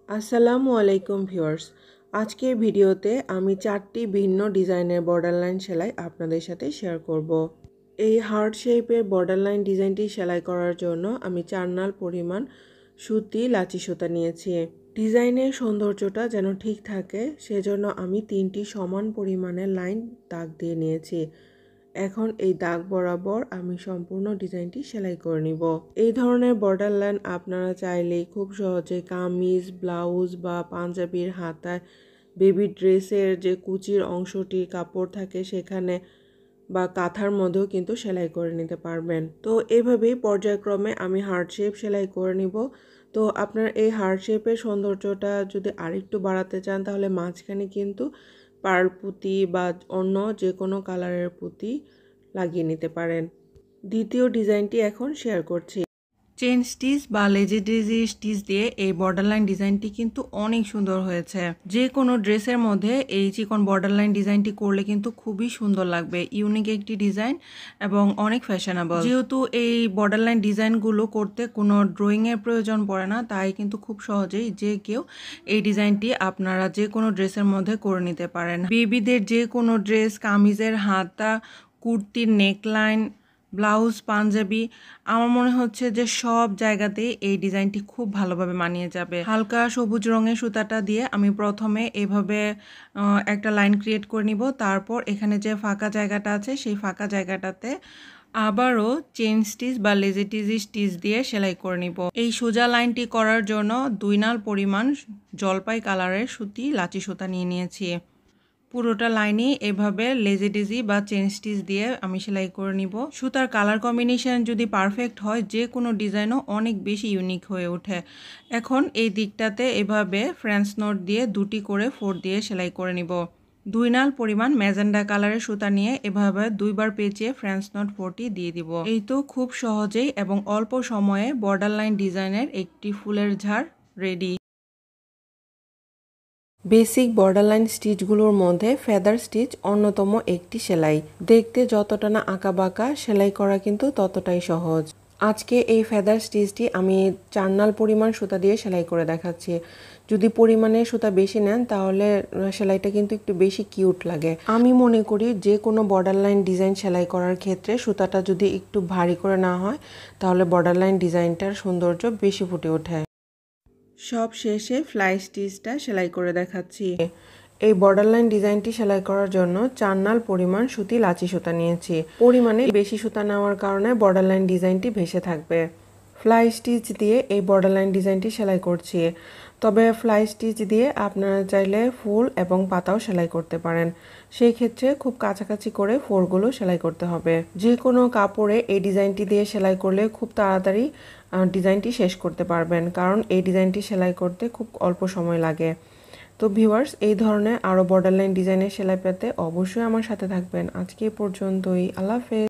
আসসালামু আলাইকুম ভিউয়ার্স। আজকের ভিডিওতে আমি 4টি ভিন্ন ডিজাইনের বর্ডারলাইন সেলাই আপনাদের সাথে শেয়ার করব। এই হার্ট শেপের বর্ডারলাইন ডিজাইনটি সেলাই করার জন্য আমি 4 নাল পরিমাণ সুতি লাচি সুতা নিয়েছি। ডিজাইনের সৌন্দর্যটা যেন ঠিক থাকে সেজন্য আমি 3টি সমান পরিমাণের লাইন দাগ দিয়ে নিয়েছি। এখন এই দাগ বরাবর আমি সম্পূর্ণ ডিজাইনটি সেলাই করে নিব। এই ধরনের বর্ডার লাইন আপনারা চাইলেই খুব সহজে কামিজ, ব্লাউজ বা পাঞ্জাবির হাতায়, বেবি ড্রেসের যে কুচির অংশটির কাপড় থাকে সেখানে বা কাঁথার মধ্যেও কিন্তু সেলাই করে নিতে পারবেন। তো এভাবেই পর্যায়ক্রমে আমি হার্ট শেপ সেলাই করে নিব। তো আপনার এই হার্ট শেপের সৌন্দর্যটা যদি আরেকটু বাড়াতে চান তাহলে মাঝখানে কিন্তু পার্ল পুঁতি বা অন্য যে কোনো কালারের পুঁতি লাগিয়ে নিতে পারেন। দ্বিতীয় ডিজাইনটি এখন শেয়ার করছি। চেন স্টিচ বা লেজি ডেজি স্টিচ দিয়ে এই বর্ডারলাইন ডিজাইনটি কিন্তু অনেক সুন্দর হয়েছে। যে কোনো ড্রেসের মধ্যে এই চিকন বর্ডারলাইন ডিজাইনটি করলে কিন্তু খুবই সুন্দর লাগবে। ইউনিক একটি ডিজাইন এবং অনেক ফ্যাশনেবল। যেহেতু এই বর্ডারলাইন ডিজাইনগুলো করতে কোনো ড্রয়িংয়ের প্রয়োজন পড়ে না, তাই কিন্তু খুব সহজেই যে কেউ এই ডিজাইনটি আপনারা যে কোনো ড্রেসের মধ্যে করে নিতে পারেন। বেবিদের যে কোনো ড্রেস, কামিজের হাতা, কুর্তির নেকলাইন, ব্লাউজ, পাঞ্জাবি, আমার মনে হচ্ছে যে সব জায়গাতেই এই ডিজাইনটি খুব ভালোভাবে মানিয়ে যাবে। হালকা সবুজ রঙের সুতাটা দিয়ে আমি প্রথমে এভাবে একটা লাইন ক্রিয়েট করে নিব। তারপর এখানে যে ফাঁকা জায়গাটা আছে সেই ফাঁকা জায়গাটাতে আবারও চেন স্টিচ বা লেজি টিজি স্টিচ দিয়ে সেলাই করে নিব। এই সোজা লাইনটি করার জন্য 2 নাল পরিমাণ জলপাই কালারের সুতি লাচি সুতা নিয়ে নিয়েছি। পুরোটা লাইনে এভাবে লেজি ডেজি বা চেন স্টিচ দিয়ে আমি সেলাই করে নিব। সুতার কালার কম্বিনেশন যদি পারফেক্ট হয় যে কোনো ডিজাইনও অনেক বেশি ইউনিক হয়ে ওঠে। এখন এই দিকটাতে এভাবে ফ্রেঞ্চ নট দিয়ে 2টি করে 4 দিয়ে সেলাই করে নিব। 2 নাল পরিমাণ ম্যাজেন্ডা কালারের সুতা নিয়ে এভাবে 2বার পেঁচিয়ে ফ্রেঞ্চ নট 4টি দিয়ে দিব। এই তো খুব সহজেই এবং অল্প সময়ে বর্ডারলাইন ডিজাইনের একটি ফুলের ঝাড় রেডি। বেসিক বর্ডারলাইন স্টিচগুলোর মধ্যে ফেদার স্টিচ অন্যতম একটি সেলাই। দেখতে যতটা না আঁকাবাঁকা, সেলাই করা কিন্তু ততটাই সহজ। আজকে এই ফেদার স্টিচটি আমি 4 নাল পরিমাণ সুতা দিয়ে সেলাই করে দেখাচ্ছি। যদি পরিমাণে সুতা বেশি নেন তাহলে সেলাইটা কিন্তু একটু বেশি কিউট লাগে। আমি মনে করি যে কোনো বর্ডারলাইন ডিজাইন সেলাই করার ক্ষেত্রে সুতাটা যদি একটু ভারী করে না হয় তাহলে বর্ডারলাইন ডিজাইনটার সৌন্দর্য বেশি ফুটে ওঠে। সব শেষে ফ্লাই স্টিচটা সেলাই করে দেখাচ্ছি। এই বর্ডারলাইন ডিজাইনটি সেলাই করার জন্য 4 নাল পরিমাণ সুতি লাচি সুতা নিয়েছি। পরিমাণে বেশি সুতা নেওয়ার কারণে বর্ডারলাইন ডিজাইনটি ভেসে থাকবে। ফ্লাই স্টিচ দিয়ে এই বর্ডারলাইন ডিজাইনটি সেলাই করছি। তবে ফ্লাই স্টিচ দিয়ে আপনারা চাইলে ফুল এবং পাতাও সেলাই করতে পারেন। সেই ক্ষেত্রে খুব কাছাকাছি করে ফোরগুলো সেলাই করতে হবে। যে কোনো কাপড়ে এই ডিজাইনটি দিয়ে সেলাই করলে খুব তাড়াতাড়ি ডিজাইনটি শেষ করতে পারবেন, কারণ এই ডিজাইনটি সেলাই করতে খুব অল্প সময় লাগে। তো ভিউয়ার্স, এই ধরনের আরও বর্ডারলাইন ডিজাইনের সেলাই পেতে অবশ্যই আমার সাথে থাকবেন। আজকে এই পর্যন্তই। আল্লাহ হাফেজ।